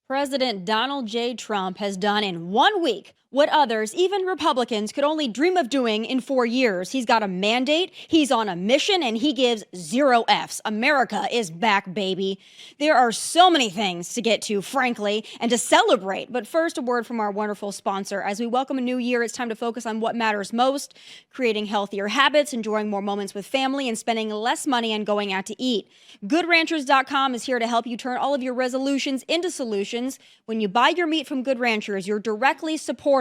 President Donald J. Trump has done in 1 week what others, even Republicans, could only dream of doing in 4 years. He's got a mandate, he's on a mission, and he gives 0 Fs. America is back, baby. There are so many things to get to, frankly, and to celebrate. But first, a word from our wonderful sponsor. As we welcome a new year, it's time to focus on what matters most: creating healthier habits, enjoying more moments with family, and spending less money on going out to eat. GoodRanchers.com is here to help you turn all of your resolutions into solutions. When you buy your meat from Good Ranchers, you're directly supporting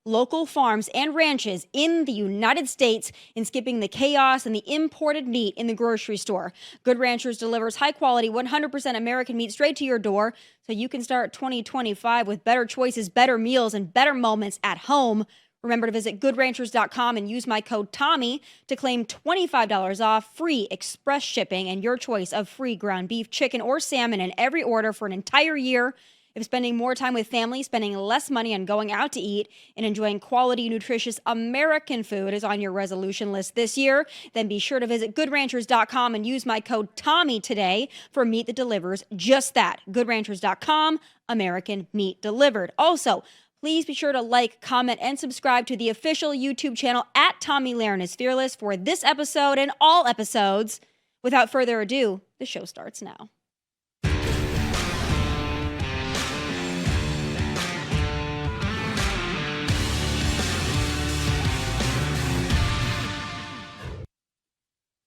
local farms and ranches in the United States and skipping the chaos and the imported meat in the grocery store. Good Ranchers delivers high-quality, 100% American meat straight to your door so you can start 2025 with better choices, better meals, and better moments at home. Remember to visit GoodRanchers.com and use my code Tommy to claim $25 off, free express shipping, and your choice of free ground beef, chicken, or salmon in every order for an entire year. If spending more time with family, spending less money on going out to eat, and enjoying quality, nutritious American food is on your resolution list this year, then be sure to visit GoodRanchers.com and use my code Tommy today for meat that delivers just that. GoodRanchers.com, American meat delivered. Also, please be sure to like, comment, and subscribe to the official YouTube channel at Tomi Lahren is Fearless for this episode and all episodes. Without further ado, the show starts now.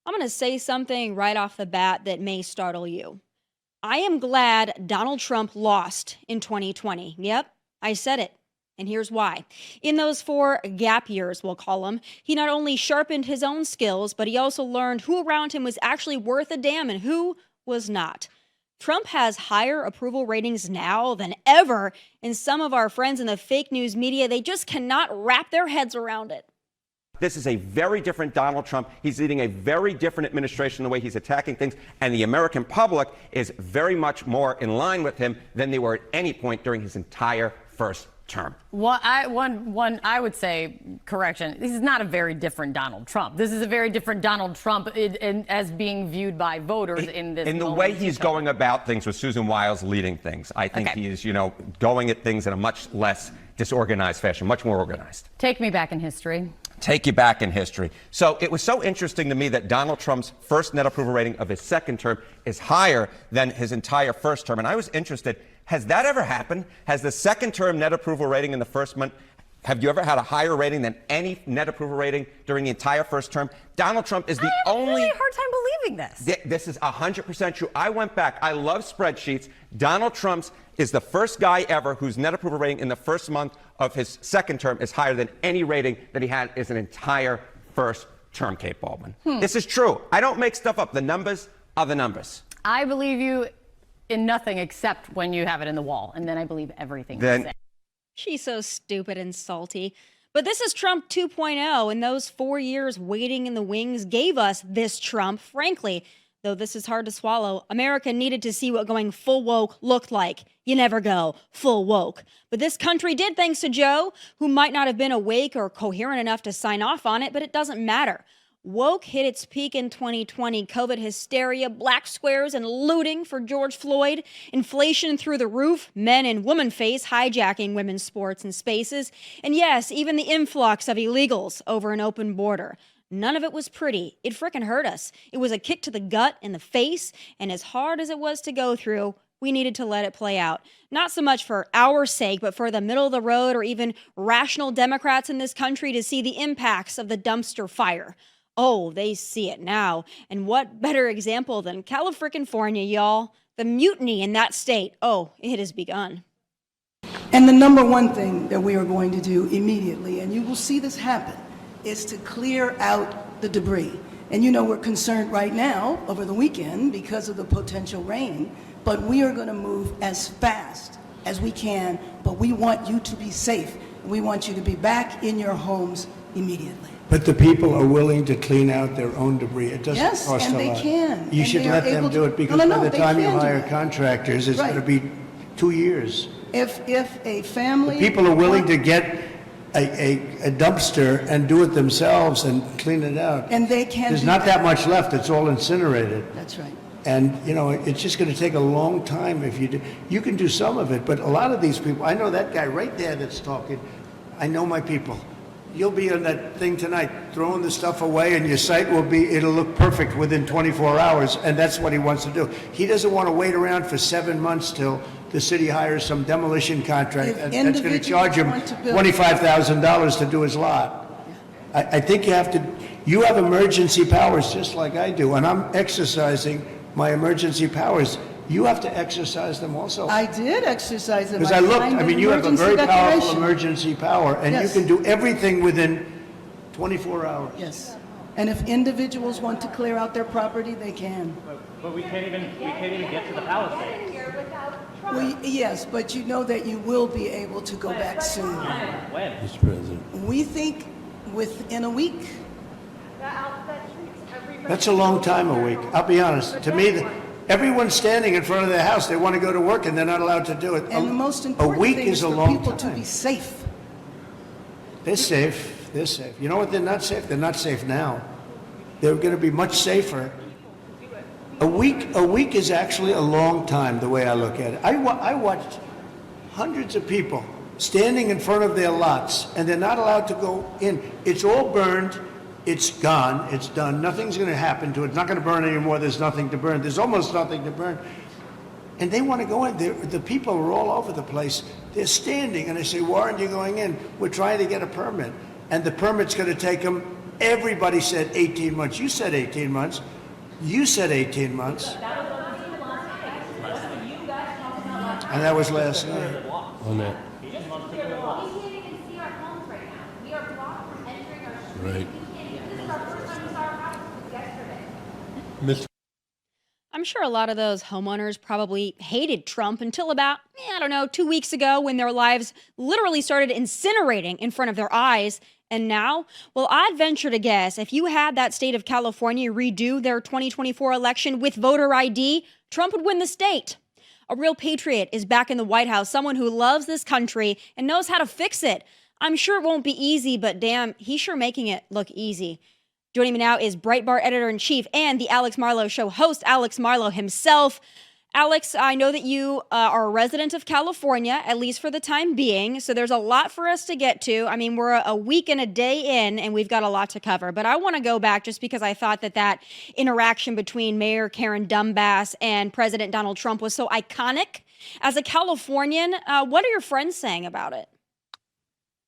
I'm going to say something right off the bat that may startle you. I am glad Donald Trump lost in 2020. Yep, I said it. And here's why. In those 4 gap years, we'll call them, he not only sharpened his own skills, but he also learned who around him was actually worth a damn and who was not. Trump has higher approval ratings now than ever, and some of our friends in the fake news media, they just cannot wrap their heads around it. This is a very different Donald Trump. He's leading a very different administration in the way he's attacking things, and the American public is very much more in line with him than they were at any point during his entire first term. Well, I would say, correction, this is not a very different Donald Trump. This is a very different Donald Trump as being viewed by voters in this. In the way he's going about things with Susan Wiles leading things, I think he is, going at things in a much less disorganized fashion, much more organized. Take me back in history. Take you back in history. So it was so interesting to me that Donald Trump's first net approval rating of his second term is higher than his entire first term. And I was interested, has that ever happened? Has the second term net approval rating in the first month, have you ever had a higher rating than any net approval rating during the entire first term? Donald Trump is the only... I have a really hard time believing this. This is 100% true. I went back. I love spreadsheets. Donald Trump's is the first guy ever whose net approval rating in the first month of his second term is higher than any rating that he had as an entire first term, Kate Baldwin. This is true. I don't make stuff up. The numbers are the numbers. I believe you in nothing except when you have it in the wall, and then I believe everything you say. She's so stupid and salty. But this is Trump 2.0, and those 4 years waiting in the wings gave us this Trump. Frankly, though this is hard to swallow, America needed to see what going full woke looked like. You never go full woke. But this country did, thanks to Joe, who might not have been awake or coherent enough to sign off on it, but it doesn't matter. Woke hit its peak in 2020. COVID hysteria, black squares, and looting for George Floyd. Inflation through the roof. Men in woman face hijacking women's sports and spaces. And yes, even the influx of illegals over an open border. None of it was pretty. It frickin' hurt us. It was a kick to the gut and the face. And as hard as it was to go through, we needed to let it play out. Not so much for our sake, but for the middle of the road or even rational Democrats in this country to see the impacts of the dumpster fire. Oh, they see it now. And what better example than California, y'all? The mutiny in that state. Oh, it has begun. And the number one thing that we are going to do immediately, and you will see this happen, is to clear out the debris. And we're concerned right now over the weekend because of the potential rain, but we are going to move as fast as we can, but we want you to be safe. We want you to be back in your homes immediately. But the people are willing to clean out their own debris. It doesn't cost a lot. Yes, and they can. You should let them do it because by the time you hire contractors, it's going to be 2 years. If a family... People are willing to get a dumpster and do it themselves and clean it out. And they can. There's not that much left. It's all incinerated. That's right. And, you know, it's just going to take a long time if you do. You can do some of it, but a lot of these people, I know that guy right there that's talking. I know my people. You'll be on that thing tonight, throwing the stuff away, and your site it'll look perfect within 24 hours, and that's what he wants to do. He doesn't want to wait around for 7 months till the city hires some demolition contract that's going to charge him $25,000 to do his lot. I think you have emergency powers just like I do, and I'm exercising my emergency powers. You have to exercise them also. I did exercise them. Because I looked, I mean, you have a very powerful emergency power, and you can do everything within 24 hours. Yes. And if individuals want to clear out their property, they can. But we can't even get to the Palisades. Well, yes, but you know that you will be able to go back soon. When? Mr. President. We think within a week. That's a long time, a week. I'll be honest. To me, everyone's standing in front of their house. They want to go to work, and they're not allowed to do it. And the most important thing is for people to be safe. They're safe. They're safe. You know what? They're not safe. They're not safe now. They're going to be much safer. A week is actually a long time, the way I look at it. I watched hundreds of people standing in front of their lots, and they're not allowed to go in. It's all burned. It's gone. It's done. Nothing's going to happen to it. It's not going to burn anymore. There's nothing to burn. There's almost nothing to burn. And they want to go in. The people are all over the place. They're standing, and I say, why aren't you going in? We're trying to get a permit. And the permit's going to take them, everybody said 18 months. You said 18 months. You said 18 months. And that was last night. On that. Right. I'm sure a lot of those homeowners probably hated Trump until about, 2 weeks ago when their lives literally started incinerating in front of their eyes. And now, well, I'd venture to guess if you had that state of California redo their 2024 election with voter ID, Trump would win the state. A real patriot is back in the White House, someone who loves this country and knows how to fix it. I'm sure it won't be easy, but damn, he's sure making it look easy. Joining me now is Breitbart Editor-in-Chief and the Alex Marlow Show host, Alex Marlow himself. Alex, I know that you are a resident of California, at least for the time being, so there's a lot for us to get to. I mean, we're a week and a day in, and we've got a lot to cover. But I want to go back just because I thought that interaction between Mayor Karen Dumbass and President Donald Trump was so iconic. As a Californian, what are your friends saying about it?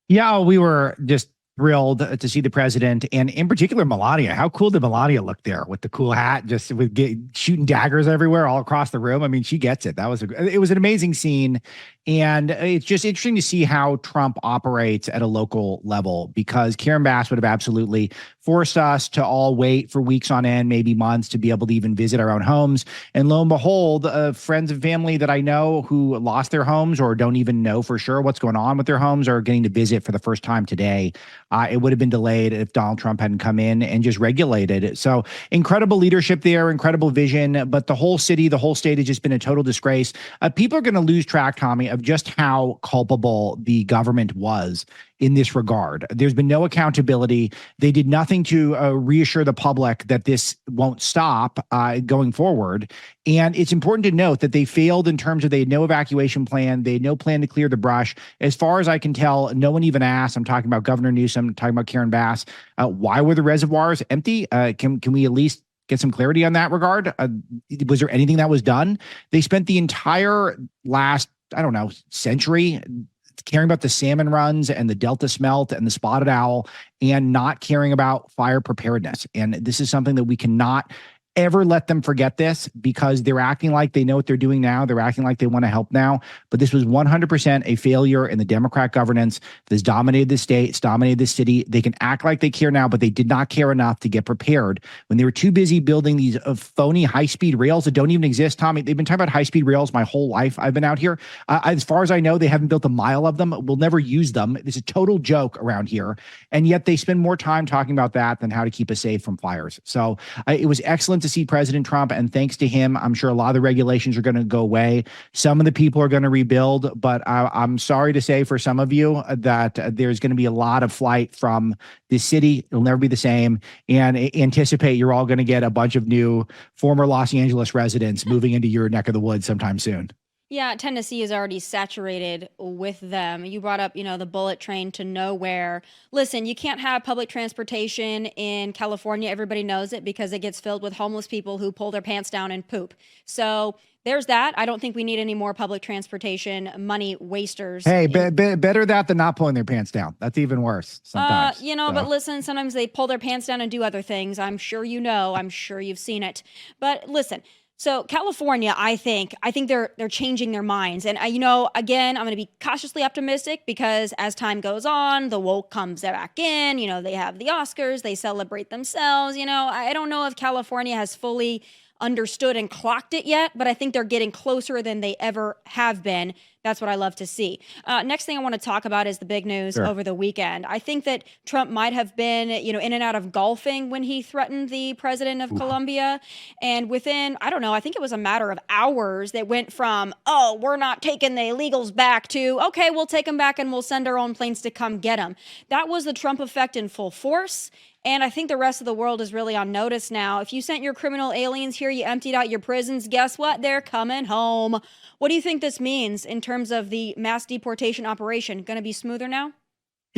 Yeah, we were just thrilled to see the president, and in particular Melania. How cool did Melania look there with the cool hat, just with shooting daggers everywhere all across the room? I mean, she gets it. It was an amazing scene, and it's just interesting to see how Trump operates at a local level, because Karen Bass would have absolutely forced us to all wait for weeks on end, maybe months, to be able to even visit our own homes. And lo and behold, friends and family that I know who lost their homes or don't even know for sure what's going on with their homes are getting to visit for the first time today. It would have been delayed if Donald Trump hadn't come in and just regulated it. So incredible leadership there, incredible vision, but the whole city, the whole state has just been a total disgrace. People are going to lose track, Tommy, of just how culpable the government was in this regard. There's been no accountability. They did nothing to reassure the public that this won't stop going forward. And it's important to note that they failed in terms of they had no evacuation plan. They had no plan to clear the brush. As far as I can tell, no one even asked. I'm talking about Governor Newsom, I'm talking about Karen Bass. Why were the reservoirs empty? Can we at least get some clarity on that regard? Was there anything that was done? They spent the entire last, century caring about the salmon runs and the Delta smelt and the spotted owl and not caring about fire preparedness. And this is something that we cannot ever let them forget this, because they're acting like they know what they're doing now. They're acting like they want to help now. But this was 100% a failure in the Democrat governance that's dominated the state, it's dominated the city. They can act like they care now, but they did not care enough to get prepared when they were too busy building these phony high-speed rails that don't even exist. Tommy, they've been talking about high-speed rails my whole life. I've been out here. As far as I know, they haven't built a mile of them. We'll never use them. It's a total joke around here. And yet they spend more time talking about that than how to keep us safe from fires. So it was excellent to to see President Trump, and thanks to him, I'm sure a lot of the regulations are going to go away. Some of the people are going to rebuild, but I'm sorry to say for some of you that there's going to be a lot of flight from this city. It'll never be the same. And anticipate you're all going to get a bunch of new former Los Angeles residents moving into your neck of the woods sometime soon. Yeah, Tennessee is already saturated with them. You brought up, the bullet train to nowhere. Listen, you can't have public transportation in California. Everybody knows it because it gets filled with homeless people who pull their pants down and poop. So there's that. I don't think we need any more public transportation money wasters. Hey, better that than not pulling their pants down. That's even worse sometimes. But listen, sometimes they pull their pants down and do other things. I'm sure I'm sure you've seen it. But listen, so California, I think they're changing their minds. And, again, I'm going to be cautiously optimistic because as time goes on, the woke comes back in. They have the Oscars. They celebrate themselves. I don't know if California has fully understood and clocked it yet, but I think they're getting closer than they ever have been. That's what I love to see. Next thing I want to talk about is the big news over the weekend. I think that Trump might have been, in and out of golfing when he threatened the president of Colombia. And within, I don't know, I think it was a matter of hours that went from, oh, we're not taking the illegals back to, okay, we'll take them back and we'll send our own planes to come get them. That was the Trump effect in full force. And I think the rest of the world is really on notice now. If you sent your criminal aliens here, you emptied out your prisons, guess what? They're coming home. What do you think this means in terms of the mass deportation operation? Going to be smoother now?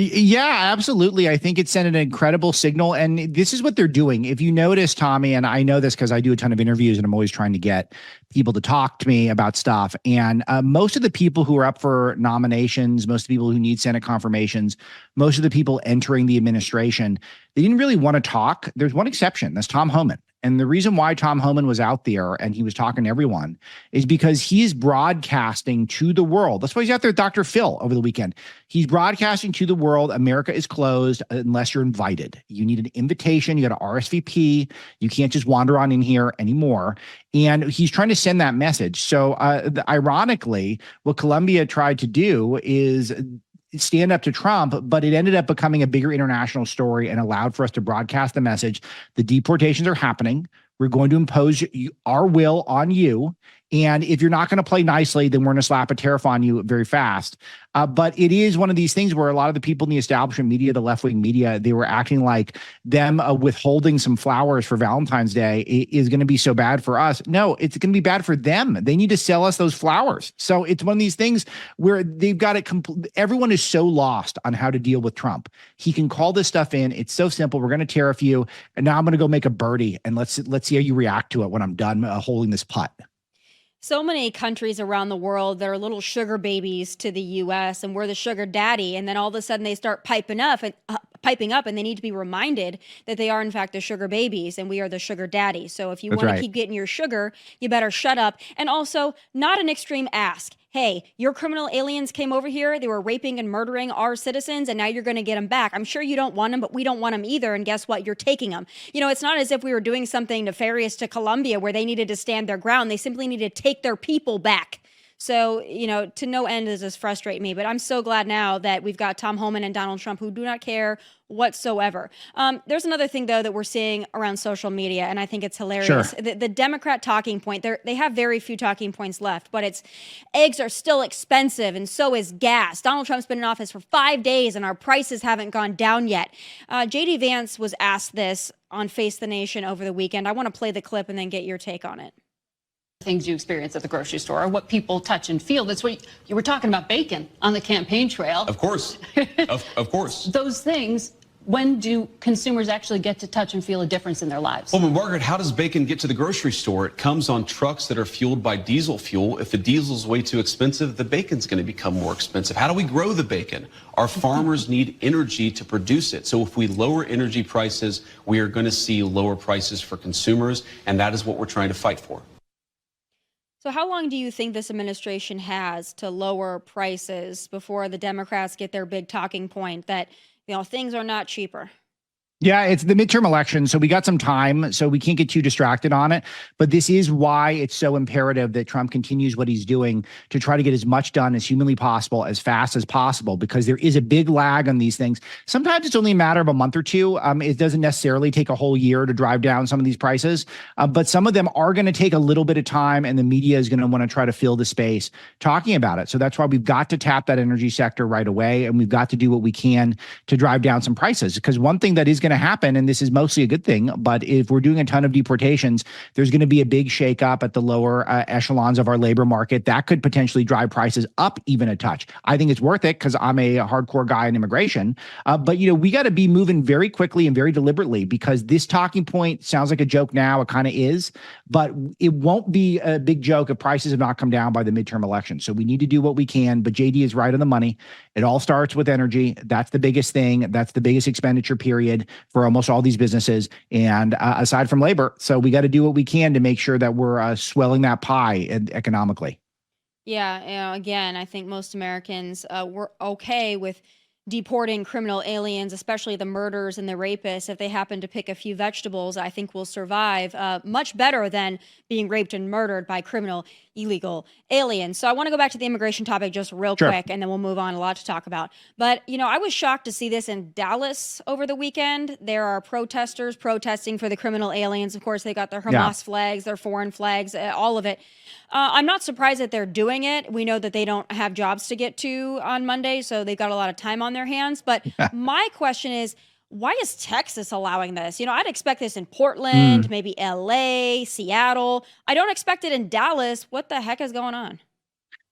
Yeah, absolutely. I think it sent an incredible signal. And this is what they're doing. If you notice, Tommy, and I know this because I do a ton of interviews and I'm always trying to get people to talk to me about stuff. And most of the people who are up for nominations, most of the people who need Senate confirmations, most of the people entering the administration, they didn't really want to talk. There's one exception. That's Tom Homan. And the reason why Tom Homan was out there and he was talking to everyone is because he's broadcasting to the world. That's why he's out there with Dr. Phil over the weekend. He's broadcasting to the world. America is closed unless you're invited. You need an invitation. You got to RSVP. You can't just wander on in here anymore. And he's trying to send that message. So ironically, what Colombia tried to do is stand up to Trump, but it ended up becoming a bigger international story and allowed for us to broadcast the message. The deportations are happening. We're going to impose our will on you. And if you're not going to play nicely, then we're going to slap a tariff on you very fast. But it is one of these things where a lot of the people in the establishment media, the left-wing media, they were acting like them withholding some flowers for Valentine's Day is going to be so bad for us. No, it's going to be bad for them. They need to sell us those flowers. So it's one of these things where they've got it. Everyone is so lost on how to deal with Trump. He can call this stuff in. It's so simple. We're going to tariff you. And now I'm going to go make a birdie. And let's see how you react to it when I'm done holding this putt. So many countries around the world that are little sugar babies to the U.S. and we're the sugar daddy. And then all of a sudden they start piping up and they need to be reminded that they are in fact the sugar babies and we are the sugar daddy. So if you want to keep getting your sugar, you better shut up. And also not an extreme ask. Hey, your criminal aliens came over here. They were raping and murdering our citizens, and now you're going to get them back. I'm sure you don't want them, but we don't want them either. And guess what? You're taking them. It's not as if we were doing something nefarious to Colombia where they needed to stand their ground. They simply need to take their people back. So, to no end does this frustrate me. But I'm so glad now that we've got Tom Homan and Donald Trump who do not care whatsoever. There's another thing, though, that we're seeing around social media, and I think it's hilarious. Sure. The Democrat talking point, they have very few talking points left, but it's eggs are still expensive, and so is gas. Donald Trump's been in office for 5 days, and our prices haven't gone down yet. J.D. Vance was asked this on Face the Nation over the weekend. I want to play the clip and then get your take on it. Things you experience at the grocery store are what people touch and feel. That's what you were talking about, bacon on the campaign trail. Of course. of course. Those things, when do consumers actually get to touch and feel a difference in their lives? Well, Margaret, how does bacon get to the grocery store? It comes on trucks that are fueled by diesel fuel. If the diesel's way too expensive, the bacon's going to become more expensive. How do we grow the bacon? Our farmers need energy to produce it. So if we lower energy prices, we are going to see lower prices for consumers, and that is what we're trying to fight for. So how long do you think this administration has to lower prices before the Democrats get their big talking point that, things are not cheaper? Yeah, it's the midterm election, so we got some time, so we can't get too distracted on it. But this is why it's so imperative that Trump continues what he's doing to try to get as much done as humanly possible, as fast as possible, because there is a big lag on these things. Sometimes it's only a matter of a month or two. It doesn't necessarily take a whole year to drive down some of these prices, but some of them are going to take a little bit of time, and the media is going to want to try to fill the space talking about it. So that's why we've got to tap that energy sector right away, and we've got to do what we can to drive down some prices. Because one thing that is going to happen, and this is mostly a good thing, but if we're doing a ton of deportations, there's going to be a big shakeup at the lower echelons of our labor market. That could potentially drive prices up even a touch. I think it's worth it because I'm a hardcore guy in immigration. But we got to be moving very quickly and very deliberately, because this talking point sounds like a joke now. It kind of is, but it won't be a big joke if prices have not come down by the midterm election. So we need to do what we can. But JD is right on the money. It all starts with energy. That's the biggest thing. That's the biggest expenditure period for almost all these businesses, and aside from labor. So we got to do what we can to make sure that we're swelling that pie economically. Yeah, again, I think most Americans were okay with deporting criminal aliens, especially the murderers and the rapists. If they happen to pick a few vegetables, I think will survive much better than being raped and murdered by criminal illegal aliens. So I want to go back to the immigration topic just real quick, and then we'll move on. A lot to talk about. But, I was shocked to see this in Dallas over the weekend. There are protesters protesting for the criminal aliens. Of course, they got their Hamas flags, their foreign flags, all of it. I'm not surprised that they're doing it. We know that they don't have jobs to get to on Monday, so they've got a lot of time on their hands. But my question is, why is Texas allowing this? I'd expect this in Portland, maybe LA, Seattle. I don't expect it in Dallas. What the heck is going on?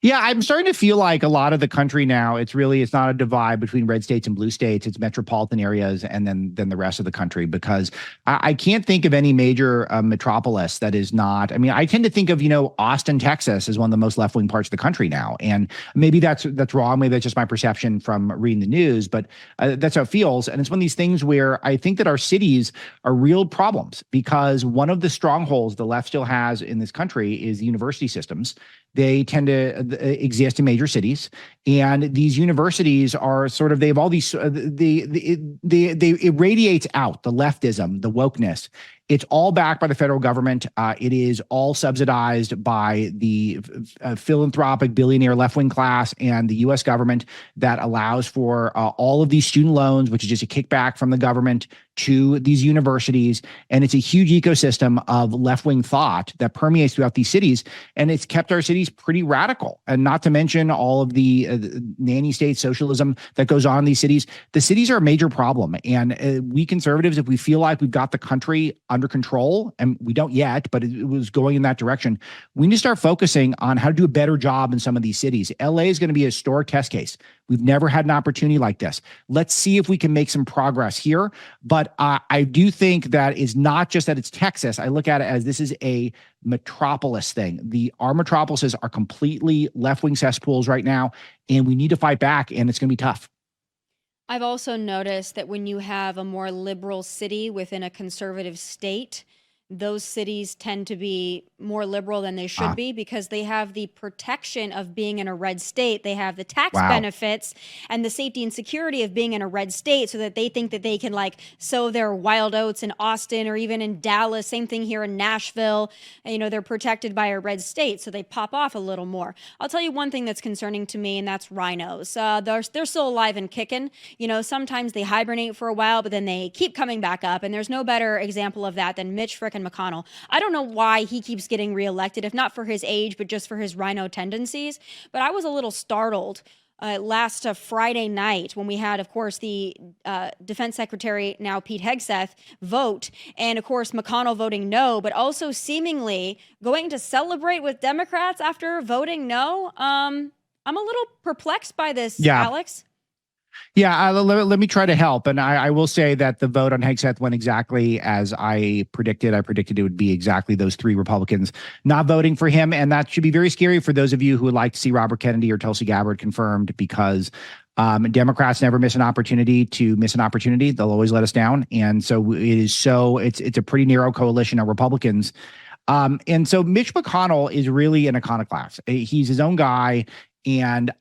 Yeah, I'm starting to feel like a lot of the country now, it's not a divide between red states and blue states. It's metropolitan areas and then the rest of the country, because I can't think of any major metropolis that is not. I mean, I tend to think of, Austin, Texas as one of the most left-wing parts of the country now. And maybe that's wrong. Maybe that's just my perception from reading the news, but that's how it feels. And it's one of these things where I think that our cities are real problems, because one of the strongholds the left still has in this country is the university systems. They tend to exist in major cities, and these universities are they have all these, it radiates out the leftism, the wokeness. It's all backed by the federal government. It is all subsidized by the philanthropic billionaire left-wing class and the U.S. government that allows for all of these student loans, which is just a kickback from the government to these universities. And it's a huge ecosystem of left-wing thought that permeates throughout these cities. And it's kept our cities pretty radical. And not to mention all of the nanny state socialism that goes on in these cities. The cities are a major problem. And we conservatives, if we feel like we've got the country under control, and we don't yet, but it was going in that direction, we need to start focusing on how to do a better job in some of these cities. LA is going to be a historic test case. We've never had an opportunity like this. Let's see if we can make some progress here. But I do think that is not just that it's Texas. I look at it as this is a metropolis thing. Our metropolises are completely left-wing cesspools right now, and we need to fight back, and it's going to be tough. I've also noticed that when you have a more liberal city within a conservative state, those cities tend to be more liberal than they should be, because they have the protection of being in a red state. They have the tax benefits and the safety and security of being in a red state, so that they think that they can sow their wild oats in Austin or even in Dallas. Same thing here in Nashville. They're protected by a red state, so they pop off a little more. I'll tell you one thing that's concerning to me, and that's rhinos. They're still alive and kicking. Sometimes they hibernate for a while, but then they keep coming back up. And there's no better example of that than Mitch frickin' McConnell. I don't know why he keeps getting reelected, if not for his age, but just for his rhino tendencies. But I was a little startled last Friday night when we had, of course, the Defense Secretary, now Pete Hegseth, vote. And, of course, McConnell voting no, but also seemingly going to celebrate with Democrats after voting no. I'm a little perplexed by this, Alex. Yeah, let me try to help. And I will say that the vote on Hegseth went exactly as I predicted. I predicted it would be exactly those three Republicans not voting for him. And that should be very scary for those of you who would like to see Robert Kennedy or Tulsi Gabbard confirmed, because Democrats never miss an opportunity to miss an opportunity. They'll always let us down. And so it's a pretty narrow coalition of Republicans. And so Mitch McConnell is really an iconoclast. He's his own guy. And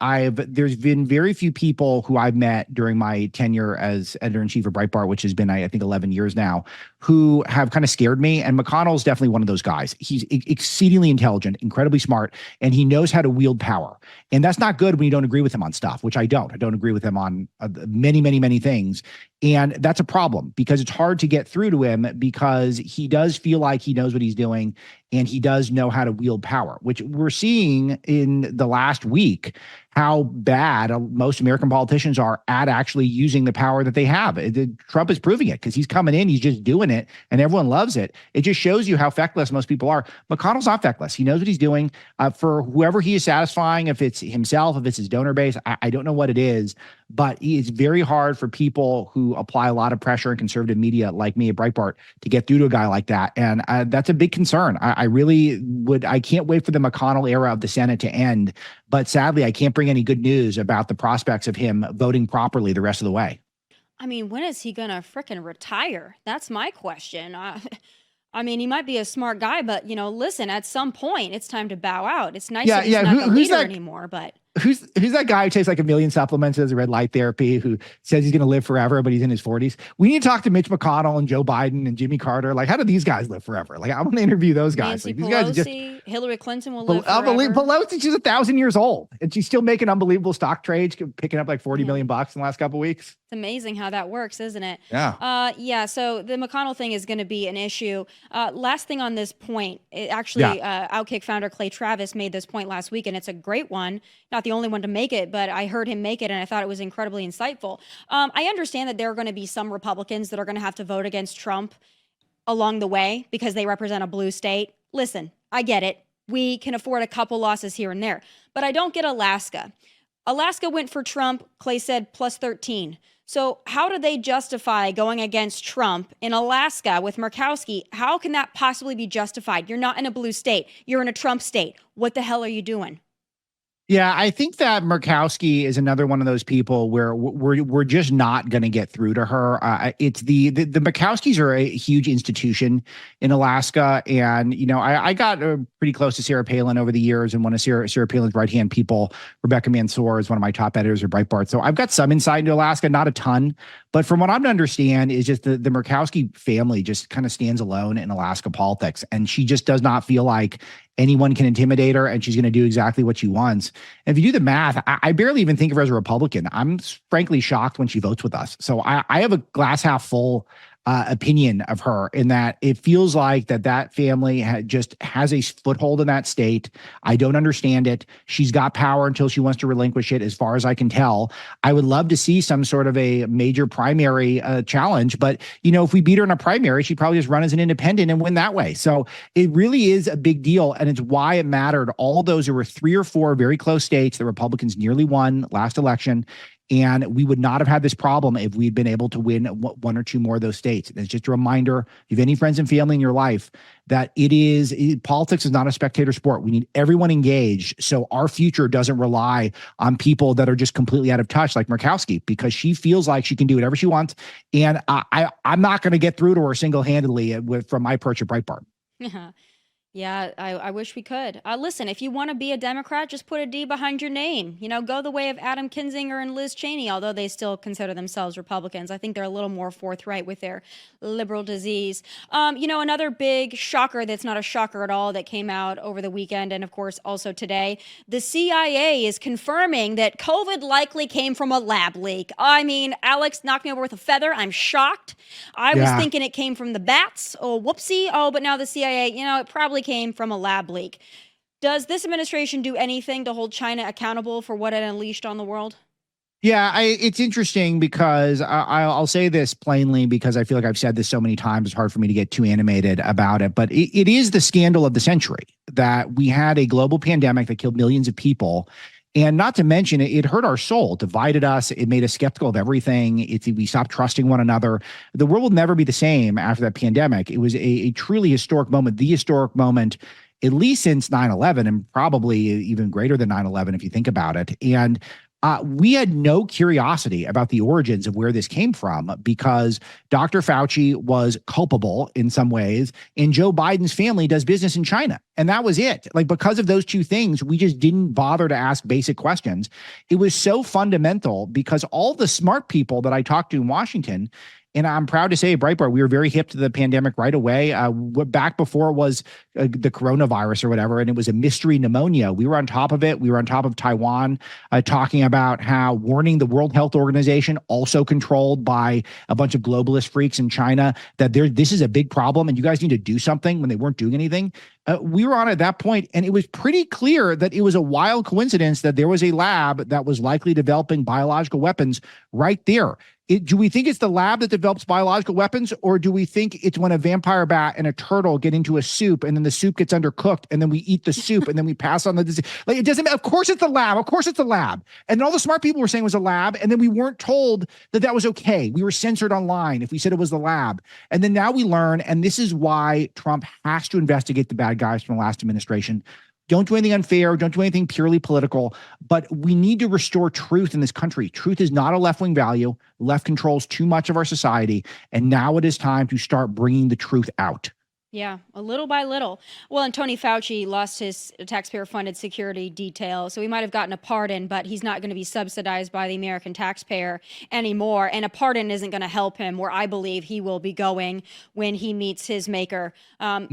there's been very few people who I've met during my tenure as editor-in-chief of Breitbart, which has been, I think, 11 years now, who have kind of scared me. And McConnell's definitely one of those guys. He's exceedingly intelligent, incredibly smart, and he knows how to wield power. And that's not good when you don't agree with him on stuff, which I don't. I don't agree with him on many, many, many things. And that's a problem because it's hard to get through to him because he does feel like he knows what he's doing and he does know how to wield power, which we're seeing in the last week how bad most American politicians are at actually using the power that they have. Trump is proving it because he's coming in, he's just doing it, and everyone loves it. It just shows you how feckless most people are. McConnell's not feckless. He knows what he's doing for whoever he is satisfying, if it's himself, if it's his donor base. I don't know what it is, but it's very hard for people who apply a lot of pressure in conservative media like me at Breitbart to get through to a guy like that. And that's a big concern. I can't wait for the McConnell era of the Senate to end. But sadly, I can't bring any good news about the prospects of him voting properly the rest of the way. I mean, when is he going to frickin' retire? That's my question. I mean, he might be a smart guy, but, listen, at some point, it's time to bow out. It's nice that he's not the leader anymore, but... Who's that guy who takes like 1 million supplements as a red light therapy who says he's going to live forever, but he's in his 40s? We need to talk to Mitch McConnell and Joe Biden and Jimmy Carter. Like, how do these guys live forever? Like, I want to interview those guys. Nancy Like, these Pelosi, guys are just Hillary Clinton will live forever. Pelosi, she's 1,000 years old and she's still making unbelievable stock trades, picking up like 40 million bucks in the last couple of weeks. It's amazing how that works, isn't it? Yeah. So the McConnell thing is going to be an issue. Last thing on this point, Outkick founder Clay Travis made this point last week, and it's a great one. Not the only one to make it, but I heard him make it, and I thought it was incredibly insightful. I understand that there are going to be some Republicans that are going to have to vote against Trump along the way because they represent a blue state. Listen, I get it. We can afford a couple losses here and there, but I don't get Alaska. Alaska went for Trump, Clay said, plus 13. So how do they justify going against Trump in Alaska with Murkowski? How can that possibly be justified? You're not in a blue state. You're in a Trump state. What the hell are you doing? Yeah, I think that Murkowski is another one of those people where we're just not going to get through to her. It's the Murkowskis are a huge institution in Alaska, and I got pretty close to Sarah Palin over the years, and one of Sarah Palin's right-hand people, Rebecca Mansour, is one of my top editors at Breitbart. So I've got some insight into Alaska, not a ton, but from what I'm to understand is just the Murkowski family just kind of stands alone in Alaska politics, and she just does not feel like anyone can intimidate her, and she's going to do exactly what she wants. And if you do the math, I barely even think of her as a Republican. I'm frankly shocked when she votes with us. So I have a glass half full opinion of her in that it feels like that family just has a foothold in that state. I don't understand it. She's got power until she wants to relinquish it, as far as I can tell. I would love to see some sort of a major primary challenge, but if we beat her in a primary, she'd probably just run as an independent and win that way. So it really is a big deal, and it's why it mattered. All those, there were 3 or 4 very close states the Republicans nearly won last election. And we would not have had this problem if we'd been able to win 1 or 2 more of those states. And it's just a reminder, if you have any friends and family in your life, that politics is not a spectator sport. We need everyone engaged so our future doesn't rely on people that are just completely out of touch, like Murkowski, because she feels like she can do whatever she wants. And I'm not going to get through to her single-handedly from my perch at Breitbart. Yeah, I wish we could. Listen, if you want to be a Democrat, just put a D behind your name. Go the way of Adam Kinzinger and Liz Cheney, although they still consider themselves Republicans. I think they're a little more forthright with their liberal disease. Another big shocker that's not a shocker at all that came out over the weekend and, of course, also today, the CIA is confirming that COVID likely came from a lab leak. I mean, Alex knocked me over with a feather. I'm shocked. I was thinking it came from the bats. Oh, whoopsie. Oh, but now the CIA, it probably came from a lab leak. Does this administration do anything to hold China accountable for what it unleashed on the world? Yeah, it's interesting because I'll say this plainly because I feel like I've said this so many times. It's hard for me to get too animated about it. But it is the scandal of the century that we had a global pandemic that killed millions of people. And not to mention, it hurt our soul, divided us. It made us skeptical of everything. We stopped trusting one another. The world will never be the same after that pandemic. It was a truly historic moment, the historic moment, at least since 9/11, and probably even greater than 9/11 if you think about it. And We had no curiosity about the origins of where this came from because Dr. Fauci was culpable in some ways, and Joe Biden's family does business in China. And that was it. Like, because of those two things, we just didn't bother to ask basic questions. It was so fundamental because all the smart people that I talked to in Washington, and I'm proud to say at Breitbart, we were very hip to the pandemic right away. Back before it was the coronavirus or whatever, and it was a mystery pneumonia. We were on top of it. We were on top of Taiwan, talking about how warning the World Health Organization, also controlled by a bunch of globalist freaks in China, that this is a big problem and you guys need to do something when they weren't doing anything. We were on at that point, and it was pretty clear that it was a wild coincidence that there was a lab that was likely developing biological weapons right there. Do we think it's the lab that develops biological weapons, or do we think it's when a vampire bat and a turtle get into a soup and then the soup gets undercooked and then we eat the soup and then we pass on the disease? Like, it doesn't, of course it's the lab. Of course it's the lab. And all the smart people were saying it was a lab. And then we weren't told that that was okay. We were censored online if we said it was the lab. And then now we learn, and this is why Trump has to investigate the bad guys from the last administration. Don't do anything unfair. Don't do anything purely political. But we need to restore truth in this country. Truth is not a left-wing value. Left controls too much of our society. And now it is time to start bringing the truth out. Yeah, a little by little. Well, and Tony Fauci lost his taxpayer-funded security detail, so he might have gotten a pardon, but he's not going to be subsidized by the American taxpayer anymore. And a pardon isn't going to help him where I believe he will be going when he meets his maker. But,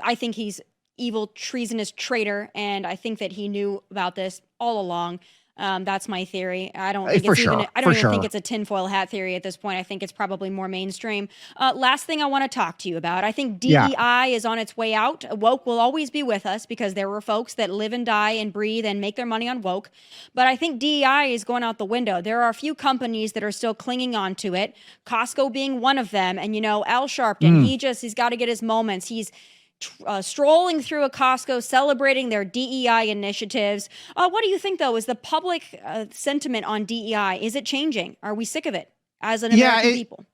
I think he's evil, treasonous traitor, and I think that he knew about this all along. That's my theory. I don't think think it's a tinfoil hat theory at this point. I think it's probably more mainstream. Last thing I want to talk to you about, I think DEI is on its way out. Woke will always be with us because there were folks that live and die and breathe and make their money on woke. But I think DEI is going out the window. There are a few companies that are still clinging on to it, Costco being one of them. And, Al Sharpton, he's got to get his moments. He's strolling through a Costco, celebrating their DEI initiatives. What do you think, though, is the public sentiment on DEI? Is it changing? Are we sick of it as an American people?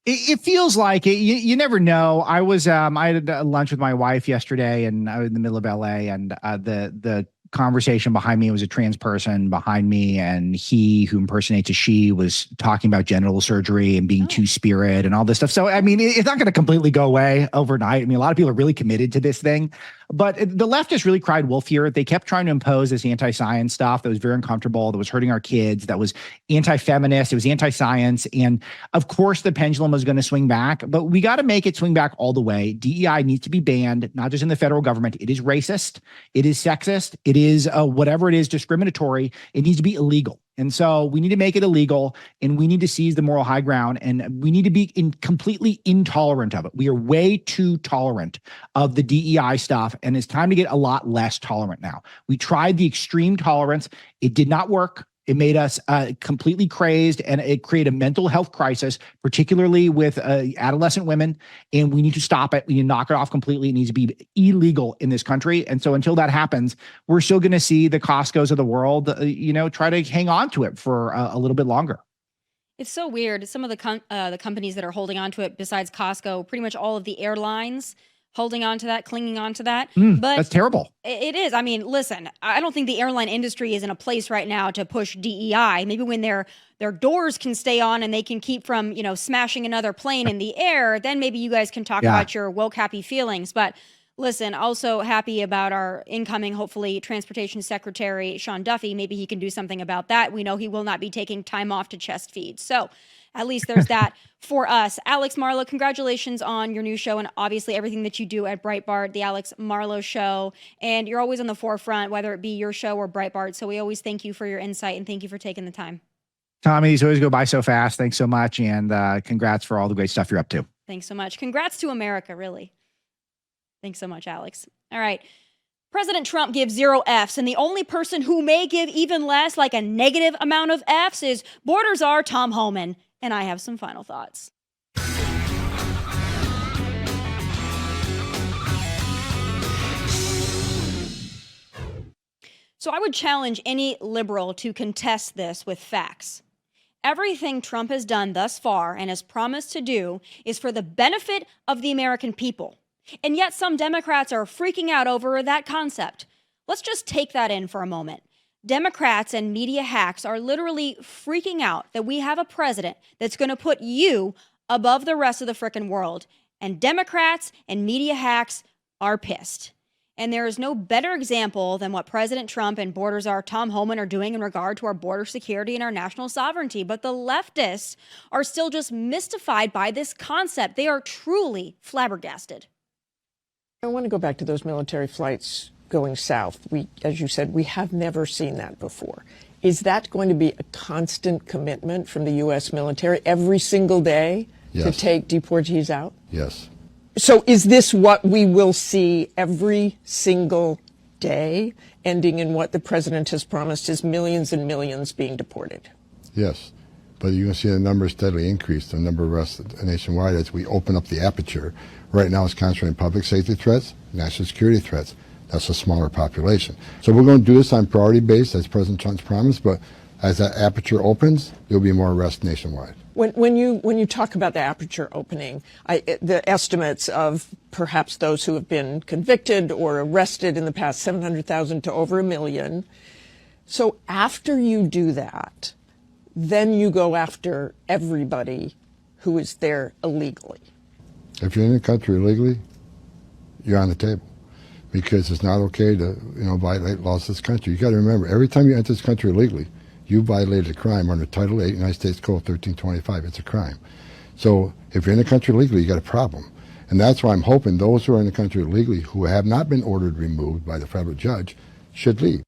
It feels like it. You never know. I had lunch with my wife yesterday, and I was in the middle of LA, and the conversation behind me was a trans person behind me, and he who impersonates a she was talking about genital surgery and being two-spirit and all this stuff. So, I mean, it's not going to completely go away overnight. I mean, a lot of people are really committed to this thing. But the left just really cried wolf here. They kept trying to impose this anti-science stuff that was very uncomfortable, that was hurting our kids, that was anti-feminist, it was anti-science. And of course, the pendulum was going to swing back, but we got to make it swing back all the way. DEI needs to be banned, not just in the federal government. It is racist. It is sexist. It is whatever it is, discriminatory. It needs to be illegal. And so we need to make it illegal, and we need to seize the moral high ground, and we need to be completely intolerant of it. We are way too tolerant of the DEI stuff, and it's time to get a lot less tolerant now. We tried the extreme tolerance. It did not work. It made us completely crazed, and it created a mental health crisis, particularly with adolescent women. And we need to stop it. We need to knock it off completely. It needs to be illegal in this country. And so until that happens, we're still going to see the Costcos of the world, try to hang on to it for a little bit longer. It's so weird. Some of the companies that are holding on to it, besides Costco, pretty much all of the airlines holding on to that, clinging on to that. But that's terrible. It is. I mean, listen, I don't think the airline industry is in a place right now to push DEI. Maybe when their doors can stay on and they can keep from, smashing another plane in the air, then maybe you guys can talk about your woke happy feelings. But listen, also happy about our incoming, hopefully, Transportation Secretary, Sean Duffy. Maybe he can do something about that. We know he will not be taking time off to chest feed. So at least there's that for us. Alex Marlow, congratulations on your new show and obviously everything that you do at Breitbart, the Alex Marlow Show. And you're always on the forefront, whether it be your show or Breitbart. So we always thank you for your insight and thank you for taking the time. Tommy, these always go by so fast. Thanks so much. And congrats for all the great stuff you're up to. Thanks so much. Congrats to America, really. Thanks so much, Alex. All right. President Trump gives 0 Fs, and the only person who may give even less, like a negative amount of Fs, is border czar Tom Homan. And I have some final thoughts. So I would challenge any liberal to contest this with facts. Everything Trump has done thus far and has promised to do is for the benefit of the American people. And yet some Democrats are freaking out over that concept. Let's just take that in for a moment. Democrats and media hacks are literally freaking out that we have a president that's going to put you above the rest of the frickin' world. And Democrats and media hacks are pissed. And there is no better example than what President Trump and border czar Tom Homan are doing in regard to our border security and our national sovereignty. But the leftists are still just mystified by this concept. They are truly flabbergasted. I want to go back to those military flights going south. As you said, we have never seen that before. Is that going to be a constant commitment from the U.S. military every single day to take deportees out? Yes. So is this what we will see every single day, ending in what the president has promised is millions and millions being deported? Yes. But you're going to see the numbers steadily increase, the number of arrests nationwide as we open up the aperture. Right now it's concentrating public safety threats, national security threats. That's a smaller population. So we're going to do this on priority base, as President Trump's promised, but as that aperture opens, there'll be more arrests nationwide. When you talk about the aperture opening, the estimates of perhaps those who have been convicted or arrested in the past, 700,000 to over 1 million. So after you do that, then you go after everybody who is there illegally. If you're in the country illegally, you're on the table, because it's not okay to violate laws of this country. You got to remember, every time you enter this country illegally, you violated a crime under Title 8, United States Code 1325. It's a crime. So if you're in the country illegally, you got a problem. And that's why I'm hoping those who are in the country illegally who have not been ordered removed by the federal judge should leave.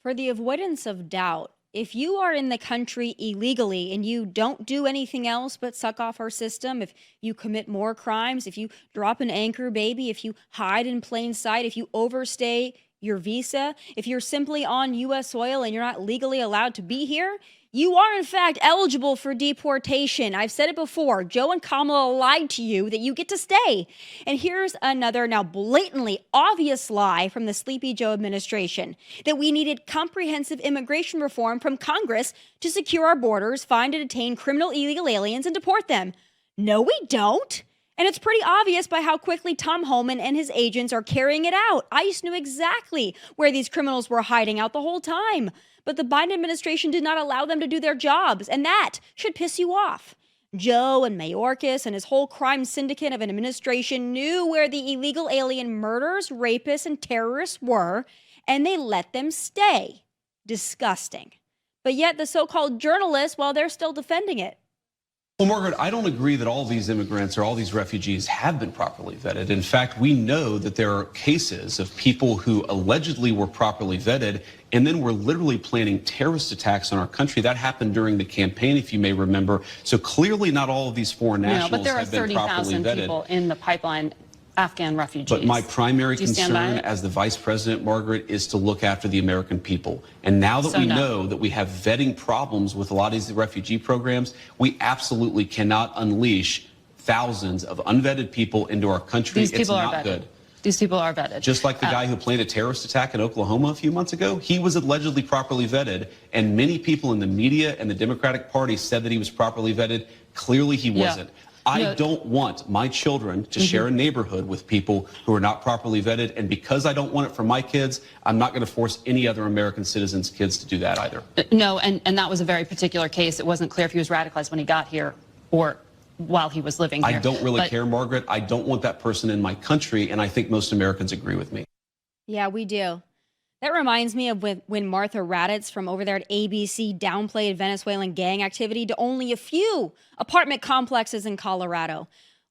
For the avoidance of doubt, if you are in the country illegally and you don't do anything else but suck off our system, if you commit more crimes, if you drop an anchor baby, if you hide in plain sight, if you overstay your visa, if you're simply on U.S. soil and you're not legally allowed to be here, you are in fact eligible for deportation. I've said it before. Joe and Kamala lied to you that you get to stay. And here's another now blatantly obvious lie from the Sleepy Joe administration, that we needed comprehensive immigration reform from Congress to secure our borders, find and detain criminal illegal aliens, and deport them. No, we don't. And it's pretty obvious by how quickly Tom Homan and his agents are carrying it out. ICE knew exactly where these criminals were hiding out the whole time. But the Biden administration did not allow them to do their jobs, and that should piss you off. Joe and Mayorkas and his whole crime syndicate of an administration knew where the illegal alien murderers, rapists, and terrorists were, and they let them stay. Disgusting. But yet the so-called journalists, well, they're still defending it. Well, Margaret, I don't agree that all these immigrants or all these refugees have been properly vetted. In fact, we know that there are cases of people who allegedly were properly vetted and then were literally planning terrorist attacks on our country. That happened during the campaign, if you may remember. So clearly not all of these foreign nationals have been properly vetted. But there are 30,000 people in the pipeline, Afghan refugees. But my primary concern as the vice president, Margaret, is to look after the American people. And now that we know that we have vetting problems with a lot of these refugee programs, we absolutely cannot unleash thousands of unvetted people into our country. These people it's are not vetted. good. These people are vetted. Just like the guy who planned a terrorist attack in Oklahoma a few months ago, he was allegedly properly vetted, and many people in the media and the Democratic Party said that he was properly vetted. Clearly he wasn't. I don't want my children to share a neighborhood with people who are not properly vetted, and because I don't want it for my kids, I'm not going to force any other American citizens' kids to do that either. No, and that was a very particular case. It wasn't clear if he was radicalized when he got here or while he was living here. I don't really care, Margaret. I don't want that person in my country, and I think most Americans agree with me. Yeah, we do. That reminds me of when Martha Raddatz from over there at ABC downplayed Venezuelan gang activity to only a few apartment complexes in Colorado.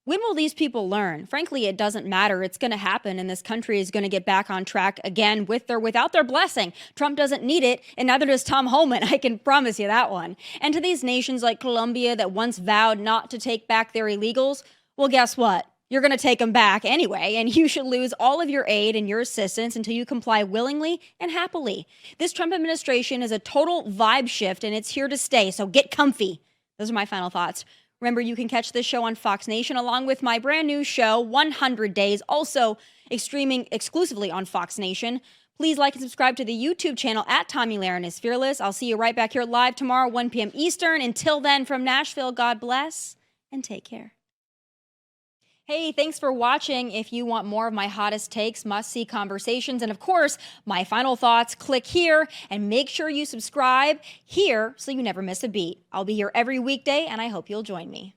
When will these people learn? Frankly, it doesn't matter. It's going to happen, and this country is going to get back on track again with or without their blessing. Trump doesn't need it, and neither does Tom Homan. I can promise you that one. And to these nations like Colombia that once vowed not to take back their illegals, well, guess what? You're going to take them back anyway, and you should lose all of your aid and your assistance until you comply willingly and happily. This Trump administration is a total vibe shift, and it's here to stay, so get comfy. Those are my final thoughts. Remember, you can catch this show on Fox Nation along with my brand new show, 100 Days, also streaming exclusively on Fox Nation. Please like and subscribe to the YouTube channel at Tomi Lahren is Fearless. I'll see you right back here live tomorrow, 1 p.m. Eastern. Until then, from Nashville, God bless and take care. Hey, thanks for watching. If you want more of my hottest takes, must-see conversations, and of course, my final thoughts, click here and make sure you subscribe here so you never miss a beat. I'll be here every weekday, and I hope you'll join me.